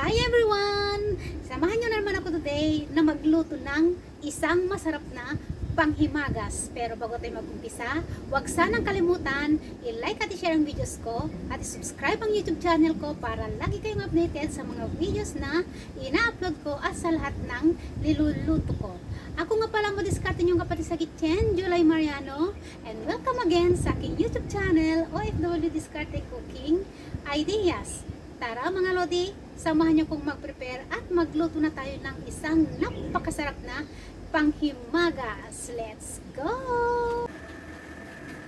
Hi everyone! Samahan nyo naman ako today na magluto ng isang masarap na panghimagas. Pero bago tayo mag-umpisa, huwag sanang kalimutan i-like at i-share ang videos ko at i-subscribe ang YouTube channel ko para lagi kayong updated sa mga videos na ina-upload ko at sa lahat ng niluluto ko. Ako nga pala madiskarte niyong kapatid sa kitchen, July Mariano, and welcome again sa aking YouTube channel, OFW Diskarte Cooking Ideas. Tara mga lodi, samahan niyo kong mag-prepare at magluto na tayo ng isang napakasarap na panghimagas. Let's go!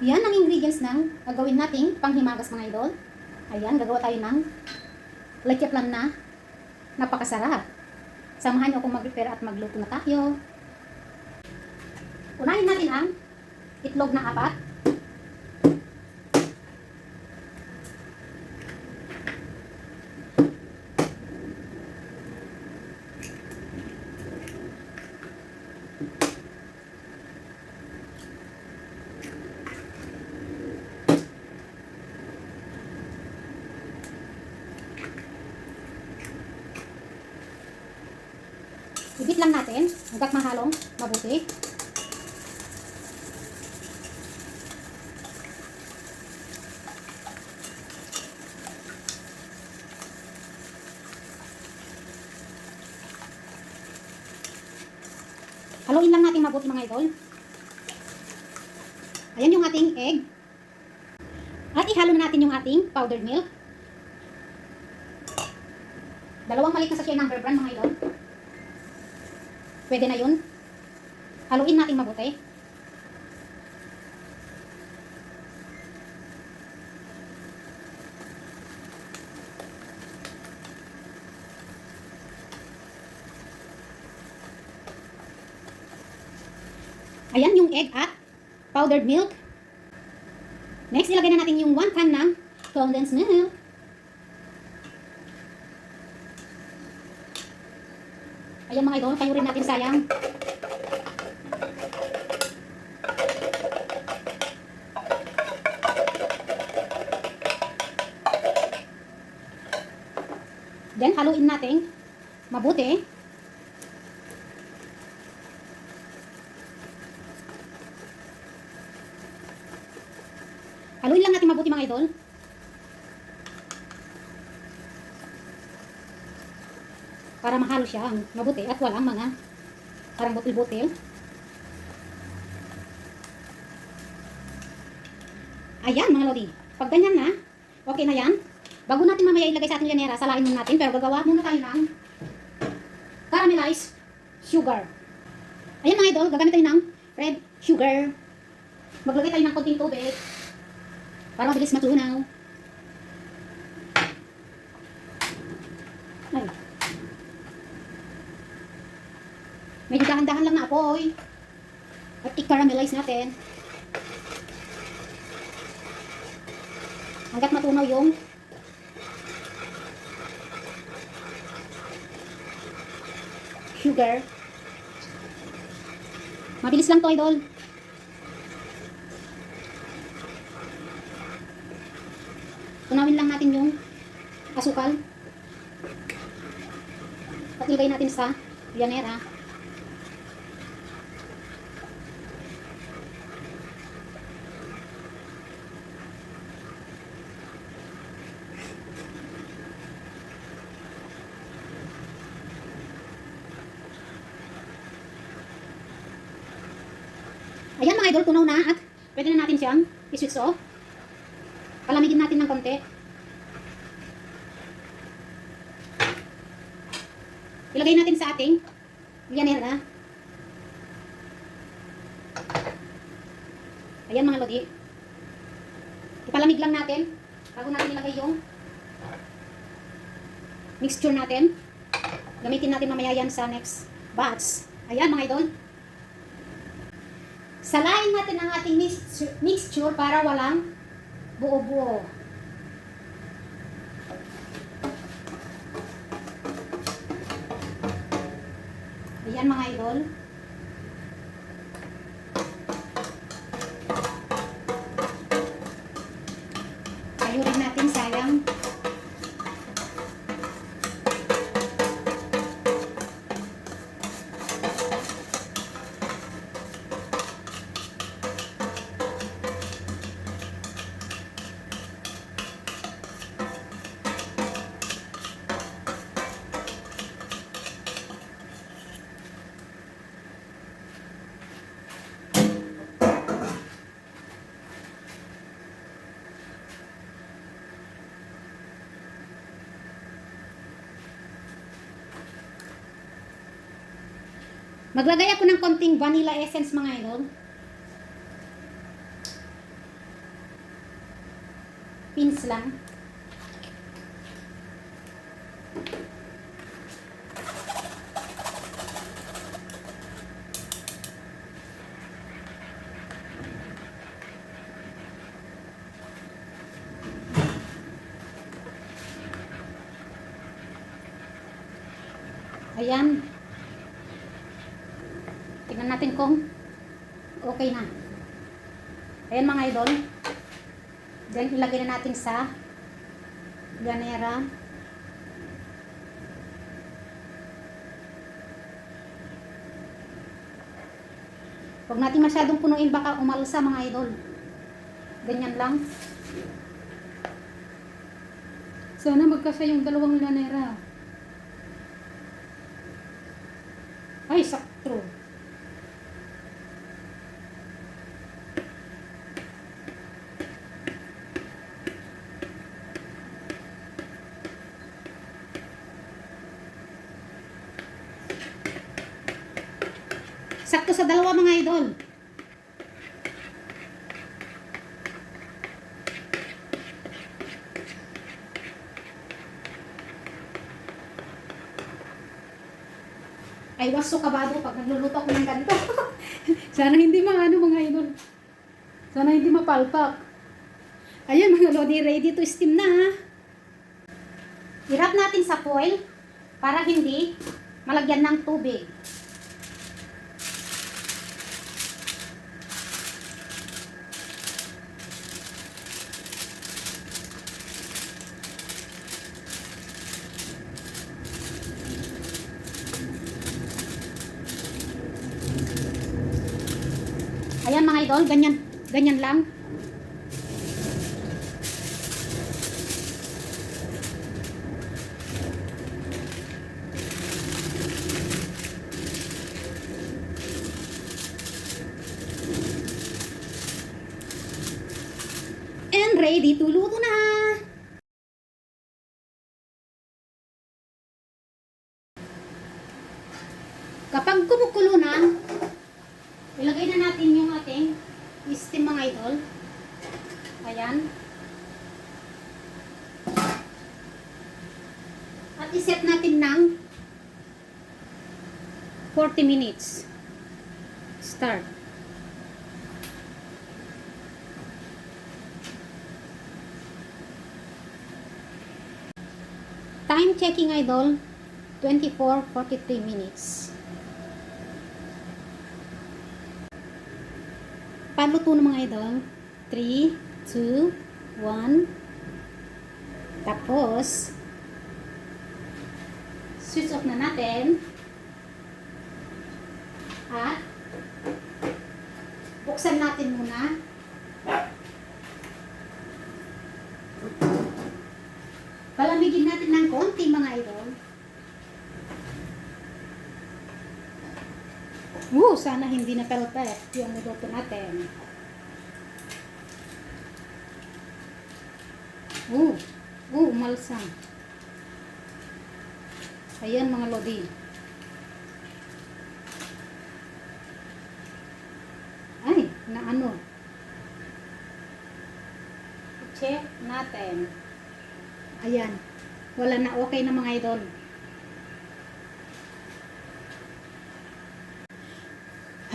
Yan ang ingredients ng gagawin nating panghimagas mga idol. Ayan, gagawa tayo ng leche flan na napakasarap. Samahan niyo akong mag-prepare at magluto na tayo. Unahin natin ang itlog na 4. Ibit lang natin hanggat mahalong mabuti. Haluin lang natin mabuti mga idol. Ayan yung ating egg. At ihalo na natin yung ating powdered milk. 2 maliit na sachet ng Bear Brand mga idol. Pwede na yun. Haluin natin mabuti. Ayan yung egg at powdered milk. Next, ilagay na natin yung 1 can ng condensed milk. Ayan mga idol, kayo rin natin sayang. Then, haluin natin mabuti. Haluin lang natin mabuti mga idol. Para mahalo siya mabuti at walang mga parang butil-butil. Ayan mga lodi. Pag ganyan na, okay na yan. Bago natin mamaya ilagay sa ating llanera, salain muna natin. Pero gagawa muna tayo ng caramelized sugar. Ayan mga idol, gagamit tayo ng red sugar. Maglagay tayo ng konting tubig para mabilis matunaw. Ay. Medyo dahan-dahan lang na apoy. At i-caramelize natin. Hanggat matunaw yung sugar. Mabilis lang to idol. Tunawin lang natin yung asukal. At ilagay natin sa llanera. Ayan mga idol, tunaw na at pwede na natin siyang i-switch off. Palamigin natin ng konti. Ilagay natin sa ating llanera. Ayan mga lodi. Ipalamig lang natin bago natin ilagay yung mixture natin. Gamitin natin mamaya yan sa next batch. Ayan mga idol. Salain natin ang ating mixture para walang buo-buo. Ayan mga idol. Ayurin natin sayang. Maglagay ako ng konting vanilla essence mga idol. Pins lang. Ayan. Tingnan natin kung okay na. Ayan mga idol. Then ilagay na natin sa ganera. Huwag natin masyadong punuin, baka umalsa mga idol. Ganyan lang. Sana magkasya yung dalawang ganera. Ay, sakto. Sakto sa dalawa mga idol. Ay, was so kabado pag nagluluto ako ng ganito. Sana hindi maano mga idol. Sana hindi mapalpak. Ayan mga lodi, ready to steam na ha. I-wrap natin sa foil para hindi malagyan ng tubig. Ayan mga idol, ganyan lang. And ready to luto na. Kapag kumukulo na, ilagay na natin yung ating steam mga idol. Ayan. At iset natin ng 40 minutes. Start. Time checking idol, 24:43 minutes. Paluto ng mga idol. 3, 2, 1. Tapos, switch off na natin. At, buksan natin muna. Palamigin natin ng konti mga idol. Sana hindi na perfect yung niluto natin. Umalsa. Ayan mga lodi. Ay, naano. Check natin. Ayan. Wala na, okay na mga idol.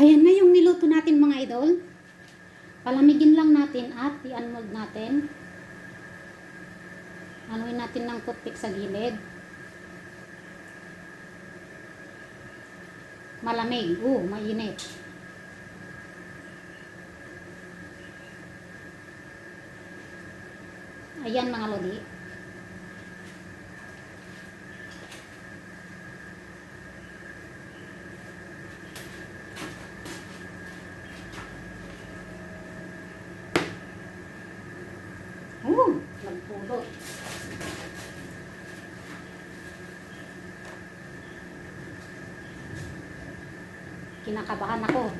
Ayan na yung niluto natin mga idol. Palamigin lang natin at i-unmold natin. Anuin natin ng toothpick sa gilid. Malamig. Mainit. Ayan mga lodi. Nagpulot. Kinakabahan ako.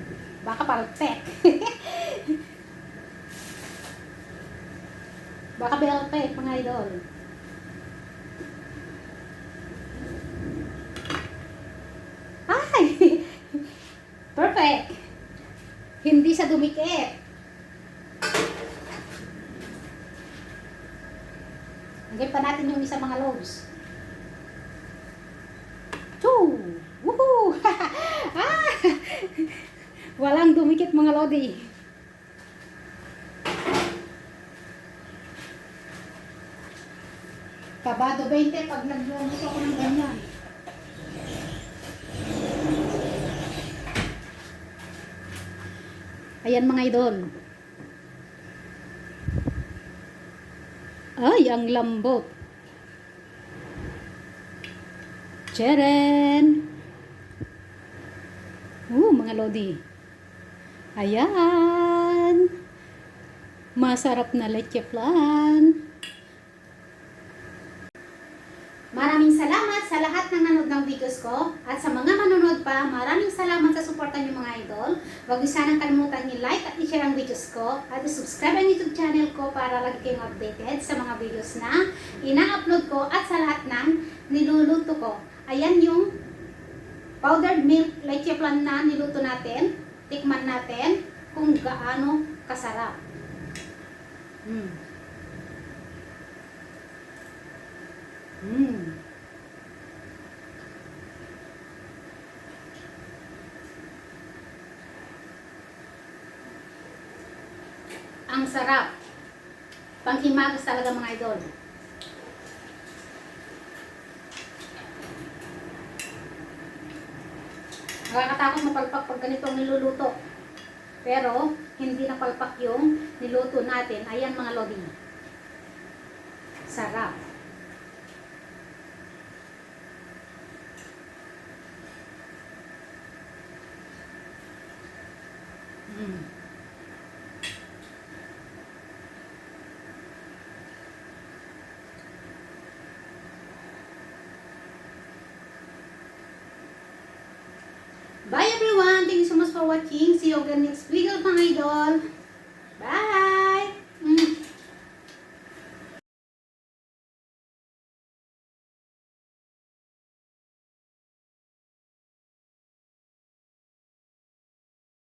Baka perfect. Baka perfect mga idol. Ay! siya dumikit. Lagyan pa natin yung isa mga loaves. Choo! Woohoo! Ah! Walang dumikit mga lodi. Kabado 20 pag nagluto ako ng ganyan. Ayan mga idol. Ay, ang lambot. Tcharan! Mga lodi. Ayan. Masarap na leche flan. Maraming salamat sa lahat ng nanood ng videos ko. At sa mga manonood pa, maraming salamat sa suporta niyo mga idol. Huwag niyo sanang kalimutan i-like at i-share ang videos ko. At i-subscribe ang YouTube channel ko para lagi kayong updated sa mga videos na ina-upload ko at sa lahat ng niluluto ko. Ayan yung powdered milk leche flan na niluto natin. Tikman natin kung gaano kasarap. Ang sarap. Panghimagas talaga mga idol. Nakakatakot mapalpak pag ganito ang niluluto. Pero, hindi napalpak yung niluto natin. Ayan mga lodi. Sarap. Bye everyone! Thank you so much for watching. See you again next video mga idol.